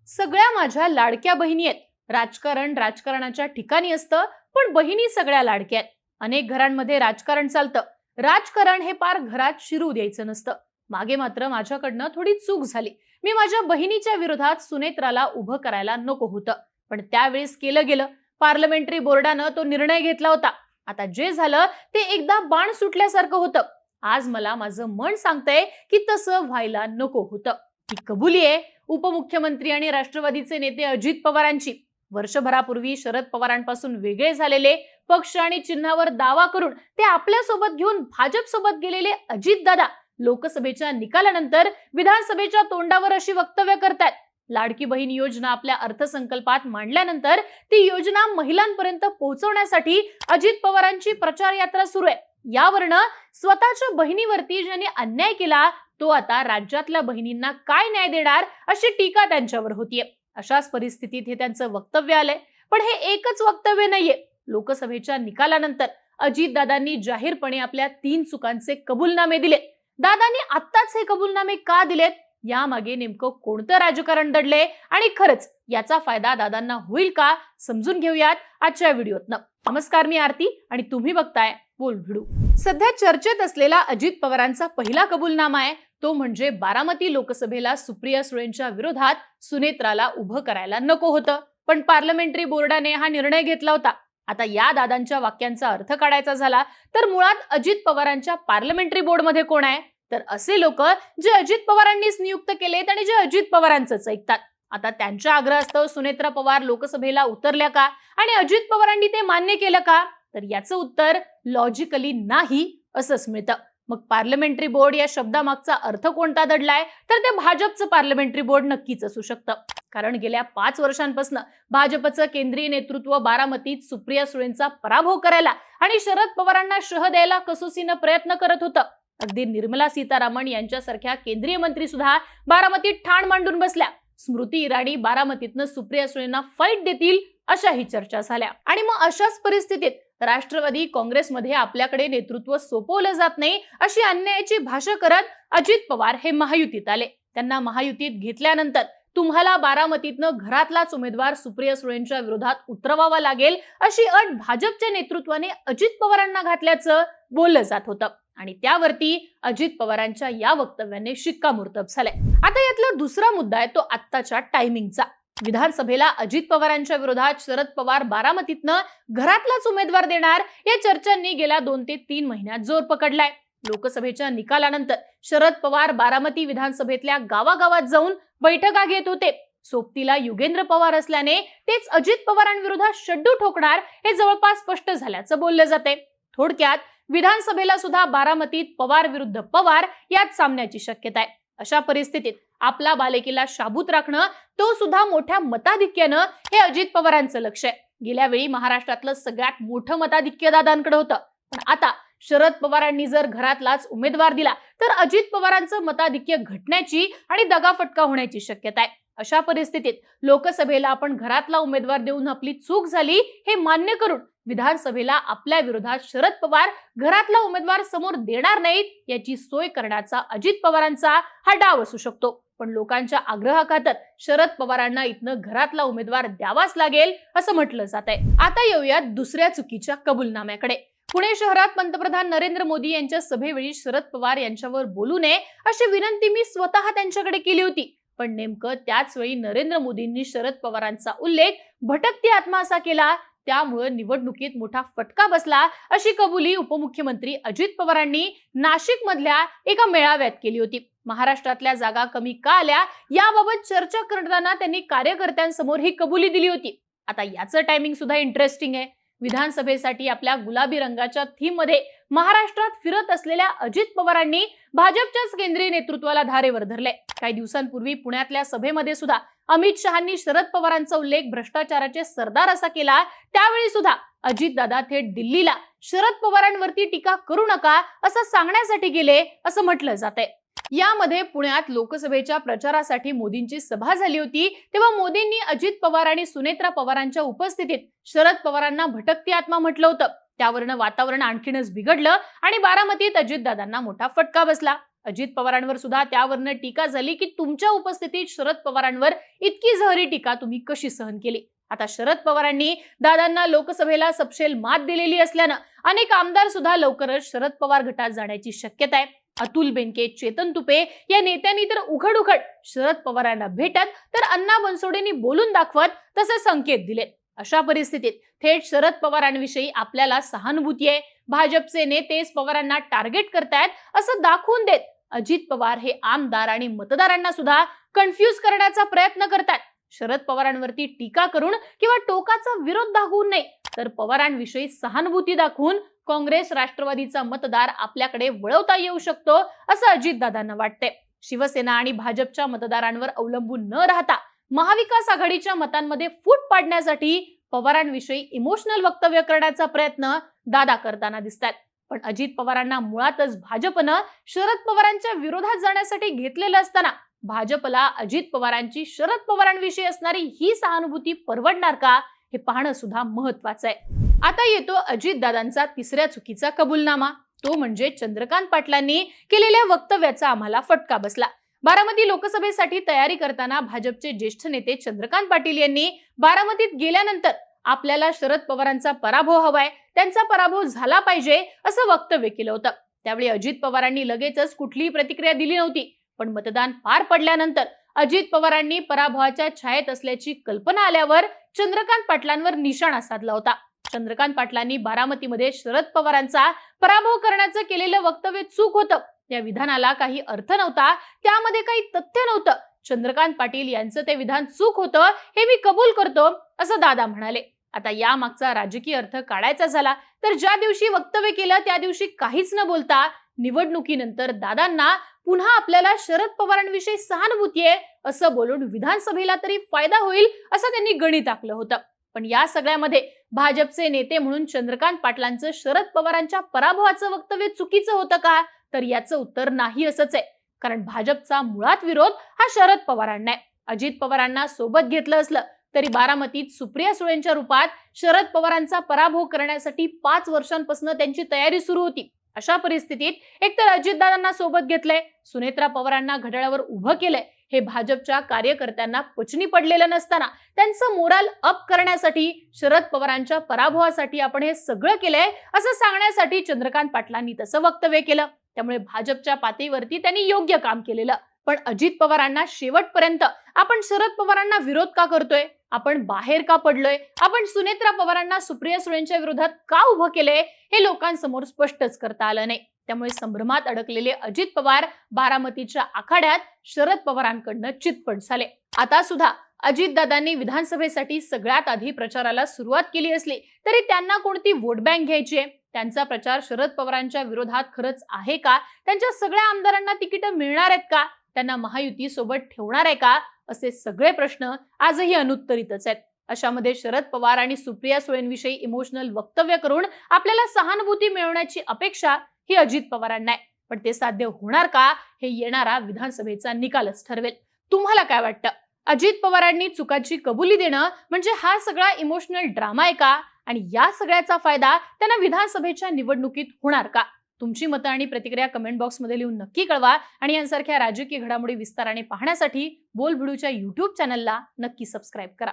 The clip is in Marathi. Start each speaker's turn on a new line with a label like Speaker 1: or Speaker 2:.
Speaker 1: सगळ्या माझ्या लाडक्या बहिणी आहेत. राजकारण राजकारणाच्या ठिकाणी असतं, पण बहिणी सगळ्या लाडक्या आहेत. अनेक घरांमध्ये राजकारण चालतं. राजकारण हे पार घरात शिरू द्यायचं नसतं. मागे मात्र माझ्याकडनं थोडी चूक झाली. मी माझ्या बहिणीच्या विरोधात सुनेत्राला उभं करायला नको होतं, पण त्यावेळेस केलं गेलं. पार्लमेंटरी बोर्डानं तो निर्णय घेतला होता. आता जे झालं ते एकदा बाण सुटल्यासारखं होतं. आज मला माझं मन सांगतंय की तसं व्हायला नको होतं. ही कबुली आहे उपमुख्यमंत्री आणि राष्ट्रवादीचे नेते अजित पवारांची. वर्षभरापूर्वी शरद पवारांपासून वेगळे झालेले, पक्ष आणि चिन्हावर दावा करून ते आपल्या सोबत घेऊन भाजप सोबत गेलेले अजित दादा लोकसभेच्या निकालानंतर विधानसभेच्या तोंडावर अशी वक्तव्य करतात. लाडकी बहीण योजना आपल्या अर्थसंकल्पात मांडल्यानंतर ती योजना महिलांपर्यंत पोहोचवण्यासाठी अजित पवारांची प्रचार यात्रा सुरू आहे. यावरनं स्वतःच्या बहिणीवरती ज्यांनी अन्याय केला तो आता राज्यातल्या बहिणींना काय न्याय देणार अशी टीका त्यांच्यावर होतीये. अशाच परिस्थितीत हे त्यांचं वक्तव्य आलंय. पण हे एकच वक्तव्य नाहीये. लोकसभेच्या निकालानंतर अजितदादांनी जाहीरपणे आपल्या 3 चुकांचे कबूलनामे दिले. दादांनी आत्ताच हे कबूलनामे का दिलेत, यामागे नेमकं कोणतं राजकारण दडलंय आणि खरंच याचा फायदा दादांना होईल का, समजून घेऊयात आजच्या व्हिडिओतनं. नमस्कार, मी आरती आणि तुम्ही बघताय बोल व्हिडिओ. सध्या चर्चेत असलेला अजित पवारांचा पहिला कबूलनामा आहे तो म्हणजे बारामती लोकसभेला सुप्रिया सुळेंच्या विरोधात सुनेत्राला उभं करायला नको होतं, पण पार्लमेंटरी बोर्डाने हा निर्णय घेतला होता. आता या दादांच्या वाक्यांचा अर्थ काढायचा झाला तर मुळात अजित पवारांच्या पार्लमेंटरी बोर्डमध्ये कोण आहे, तर असे लोक जे अजित पवारांनीच नियुक्त केलेत आणि जे अजित पवारांचंच ऐकतात. आता त्यांच्या आग्रहास्तव सुनेत्रा पवार लोकसभेला उतरल्या का आणि अजित पवारांनी ते मान्य केलं का, तर याचं उत्तर लॉजिकली नाही असंच मिळतं. मग पार्लमेंटरी बोर्ड या शब्दामागचा अर्थ कोणता दडलाय, तर ते भाजपचं पार्लमेंटरी बोर्ड नक्कीच असू शकतं. कारण गेल्या 5 वर्षांपासून भाजपचं केंद्रीय नेतृत्व बारामतीत सुप्रिया सुळेंचा पराभव करायला आणि शरद पवारांना शह द्यायला कसोसीनं प्रयत्न करत होतं. अगदी निर्मला सीतारामन यांच्यासारख्या केंद्रीय मंत्री सुद्धा बारामतीत ठाण मांडून बसल्या. स्मृती इराणी बारामतीतनं सुप्रिया सुळेंना फाईट देतील अशाही चर्चा झाल्या. आणि मग अशाच परिस्थितीत राष्ट्रवादी काँग्रेसमध्ये आपल्याकडे नेतृत्व सोपवलं जात नाही अशी अन्यायाची भाषा करत अजित पवार हे महायुतीत आले. त्यांना महायुतीत घेतल्यानंतर तुम्हाला बारामतीतनं घरातलाच उमेदवार सुप्रिया सुळेंच्या विरोधात उतरवावा लागेल अशी अट भाजपच्या नेतृत्वाने अजित पवारांना घातल्याचं बोललं जात होतं आणि त्यावरती अजित पवारांच्या या वक्तव्याने शिक्कामोर्तब झालंय. आता यातला दुसरा मुद्दा आहे तो आत्ताच्या टायमिंगचा. विधानसभेला अजित पवारांच्या विरोधात शरद पवार बारामतीतनं घरातलाच उमेदवार देणार या चर्चांनी गेल्या 2 ते 3 महिन्यात जोर पकडलाय. लोकसभेच्या निकालानंतर शरद पवार बारामती विधानसभेतल्या गावागावात जाऊन बैठका घेत होते. सोबतीला युगेंद्र पवार असल्याने तेच अजित पवारांविरोधात शड्डू ठोकणार हे जवळपास स्पष्ट झाल्याचं बोललं जाते. थोडक्यात विधानसभेला सुद्धा बारामतीत पवार विरुद्ध पवार यात सामन्याची शक्यता आहे. अशा परिस्थितीत आपला बालेकिल्ला शाबूत राखणं तो सुद्धा मोठ्या मताधिक्यानं हे अजित पवारांचं लक्ष आहे. गेल्या वेळी महाराष्ट्रातलं सगळ्यात मोठं मताधिक्य दादांकडे होतं, पण आता शरद पवारांनी जर घरातलाच उमेदवार दिला तर अजित पवारांचं मताधिक्य घटण्याची आणि दगाफटका होण्याची शक्यता आहे. अशा परिस्थितीत लोकसभेला आपण घरातला उमेदवार देऊन आपली चूक झाली हे मान्य करून विधानसभेला आपल्या विरोधात शरद पवार घरातला उमेदवार समोर देणार नाहीत याची सोय करण्याचा अजित पवारांचा हा डाव असू शकतो. पण लोकांच्या आग्रहाखातर शरद पवारांना इथनं घरातला उमेदवार द्यावाच लागेल असं म्हटलं जात आहे. आता येऊयात दुसऱ्या चुकीच्या कबूलनाम्याकडे. पुणे शहरात पंतप्रधान नरेंद्र मोदी यांच्या सभेवेळी शरद पवार यांच्यावर बोलू नये अशी विनंती मी स्वतः त्यांच्याकडे केली होती, पण नेमकं त्याच वेळी नरेंद्र मोदींनी शरद पवारांचा उल्लेख भटकती आत्मा असा केला, त्यामुळे निवडणुकीत मोठा फटका बसला अशी कबुली उपमुख्यमंत्री अजित पवारांनी नाशिक मधल्या एका मेळाव्यात केली होती. महाराष्ट्रातल्या जागा कमी का आल्या याबाबत चर्चा करताना त्यांनी कार्यकर्त्यांसमोर ही कबुली दिली होती. आता याचं टायमिंग सुद्धा इंटरेस्टिंग आहे. विधानसभेसाठी आपल्या गुलाबी रंगाच्या थीम मध्ये महाराष्ट्रात फिरत असलेल्या अजित पवारांनी भाजपच्याच केंद्रीय नेतृत्वाला धारेवर धरले. काही दिवसांपूर्वी पुण्यातल्या सभेमध्ये सुद्धा अमित शहांनी शरद पवारांचा उल्लेख भ्रष्टाचाराचे सरदार असा केला. त्यावेळी सुद्धा अजितदादा थेट दिल्लीला शरद पवारांवरती टीका करू नका असं सांगण्यासाठी गेले असं म्हटलं जातंय. यामध्ये पुण्यात लोकसभेच्या प्रचारासाठी मोदींची सभा झाली होती, तेव्हा मोदींनी अजित पवार आणि सुनेत्रा पवारांच्या उपस्थितीत शरद पवारांना भटकती आत्मा म्हटलं होतं. त्यावरनं वातावरण आणखीनच बिघडलं आणि बारामतीत अजितदादांना मोठा फटका बसला. अजित पवारांवर सुद्धा त्यावरनं टीका झाली की तुमच्या उपस्थितीत शरद पवारांवर इतकी जहरी टीका तुम्ही कशी सहन केली. आता शरद पवारांनी दादांना लोकसभेला सपशेल मात दिलेली असल्यानं अनेक आमदार सुद्धा लवकरच शरद पवार गटात जाण्याची शक्यता आहे. अतुल बेनके, चेतन तुपे या नेत्यांनी तर उघड उघड शरद पवारांना भेटत तर अण्णा बनसोडेंनी बोलून दाखवत तसे संकेत दिलेत. अशा परिस्थितीत थेट शरद पवारांविषयी आपल्याला सहानुभूती आहे, भाजपचे नेतेच पवारांना टार्गेट करतायत असं दाखवून देत अजित पवार हे आमदार आणि मतदारांना सुद्धा कन्फ्यूज करण्याचा प्रयत्न करतात. शरद पवारांवरती टीका करून किंवा टोकाचा विरोध दाखवून नाही तर पवारांविषयी सहानुभूती दाखवून काँग्रेस राष्ट्रवादीचा मतदार आपल्याकडे वळवता येऊ शकतो असं अजितदादांना वाटते. शिवसेना आणि भाजपच्या मतदारांवर अवलंबून न राहता महाविकास आघाडीच्या मतांमध्ये फूट पाडण्यासाठी पवारांविषयी इमोशनल वक्तव्य करण्याचा प्रयत्न दादा करताना दिसतात. पण अजित पवारांना मुळातच भाजपनं शरद पवारांच्या विरोधात जाण्यासाठी घेतलेलं असताना भाजपला अजित पवारांची शरद पवारांविषयी असणारी ही सहानुभूती परवडणार का हे पाहणं सुद्धा महत्वाचं आहे. आता येतो अजितदादांचा तिसऱ्या चुकीचा कबूलनामा, तो म्हणजे चंद्रकांत पाटलांनी केलेल्या वक्तव्याचा आम्हाला फटका बसला. बारामती लोकसभेसाठी तयारी करताना भाजपचे ज्येष्ठ नेते चंद्रकांत पाटील यांनी बारामतीत गेल्यानंतर आपल्याला शरद पवारांचा पराभव हवाय, त्यांचा पराभव झाला पाहिजे असं वक्तव्य केलं होतं. त्यावेळी अजित पवारांनी लगेचच कुठलीही प्रतिक्रिया दिली नव्हती. पण मतदान पार पडल्यानंतर अजित पवारांनी पराभवाच्या छायेत असल्याची कल्पना आल्यावर चंद्रकांत पाटलांवर निशाणा साधला होता. चंद्रकांत पाटलांनी बारामतीमध्ये शरद पवारांचा पराभव करण्याचं केलेलं वक्तव्य चूक होतं, या विधानाला काही अर्थ नव्हता, त्यामध्ये काही तथ्य नव्हतं. चंद्रकांत पाटील यांचं ते विधान चूक होतं हे मी कबूल करतो असं दादा म्हणाले. आता या मागचा राजकीय अर्थ काढायचा झाला तर ज्या दिवशी वक्तव्य केलं त्या दिवशी काहीच न बोलता निवडणुकीनंतर दादांना पुन्हा आपल्याला शरद पवारांविषयी सहानुभूती आहे असं बोलून विधानसभेला तरी फायदा होईल असं त्यांनी गणित आखलं होतं. पण या सगळ्यामध्ये भाजपचे नेते म्हणून चंद्रकांत पाटलांचं शरद पवारांच्या पराभवाचं वक्तव्य चुकीचं होतं का, तर याचं उत्तर नाही असंच आहे. कारण भाजपचा मुळात विरोध हा शरद पवारांना आहे. अजित पवारांना सोबत घेतलं असलं तरी बारामतीत सुप्रिया सुळेंच्या रूपात शरद पवारांचा पराभव करण्यासाठी 5 वर्षांपासून त्यांची तयारी सुरू होती. अशा परिस्थितीत एकतर अजितदादांना सोबत घेतलंय, सुनेत्रा पवारांना घड्याळावर उभं केलंय, हे भाजपच्या कार्यकर्त्यांना पचनी पडलेलं नसताना त्यांचं मोराल अप करण्यासाठी शरद पवारांच्या पराभवासाठी आपण हे सगळं केलंय असं सांगण्यासाठी चंद्रकांत पाटलांनी तसं वक्तव्य केलं. त्यामुळे भाजपच्या पातळीवरती त्यांनी योग्य काम केलेलं. पण अजित पवारांना शेवटपर्यंत आपण शरद पवारांना विरोध का करतोय, आपण बाहेर का पडलोय, आपण सुनेत्रा पवारांना सुप्रिया सुळेंच्या विरोधात का उभं केलंय हे लोकांसमोर स्पष्टच करता आलं नाही. त्यामुळे संभ्रमात अडकलेले अजित पवार बारामतीच्या आखाड्यात शरद पवारांकडनं चितपट झाले. आता सुद्धा अजितदादांनी विधानसभेसाठी सगळ्यात आधी प्रचाराला सुरुवात केली असली तरी त्यांना कोणती वोट बँक घ्यायची आहे, त्यांचा प्रचार शरद पवारांच्या विरोधात खरंच आहे का, त्यांच्या सगळ्या आमदारांना तिकीट मिळणार आहेत का, त्यांना महायुती सोबत ठेवणार आहे का, असे सगळे प्रश्न आजही अनुत्तरितच आहेत. अशामध्ये शरद पवार आणि सुप्रिया सुळेंविषयी इमोशनल वक्तव्य करून आपल्याला सहानुभूती मिळवण्याची अपेक्षा ही अजित पवारांना आहे. पण ते साध्य होणार का हे येणारा विधानसभेचा निकालच ठरवेल. तुम्हाला काय वाटतं, अजित पवारांनी चुकाची कबुली देणं म्हणजे हा सगळा इमोशनल ड्रामा आहे का, आणि या सगळ्याचा फायदा त्यांना विधानसभेच्या निवडणुकीत होणार का? तुमची मतं आणि प्रतिक्रिया कमेंट बॉक्समध्ये लिहून नक्की कळवा. आणि यांसारख्या राजकीय घडामोडी विस्ताराने पाहण्यासाठी बोलबिडूच्या YouTube चॅनलला नक्की सबस्क्राईब करा.